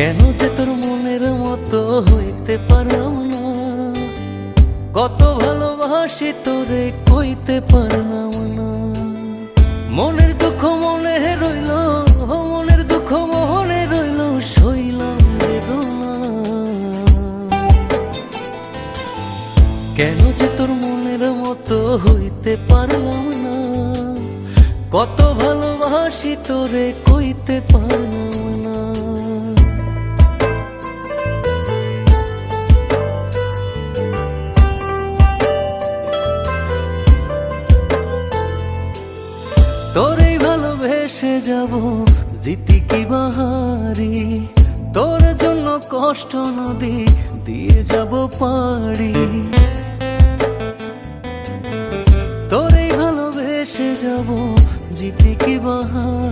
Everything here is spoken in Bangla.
কেন যে তোর মনের মতো হইতে পারলাম না, কত ভালোবাসি তোরে কইতে পারলাম না। মনের দুঃখ মনে রইল, মনের দুঃখ মনে রইল, সইলাম বেদনা। কেন যে তোর মনের মতো হইতে পারলাম না, কত ভালোবাসি তোরে কইতে পারলাম না। তোরেই ভালোবেসে যাব, জিতি কি বাহারি, তোর জন্য কষ্ট নদী দিয়ে যাব পাড়ি। তোরেই ভালোবেসে যাব, জিতি কি বাহারি।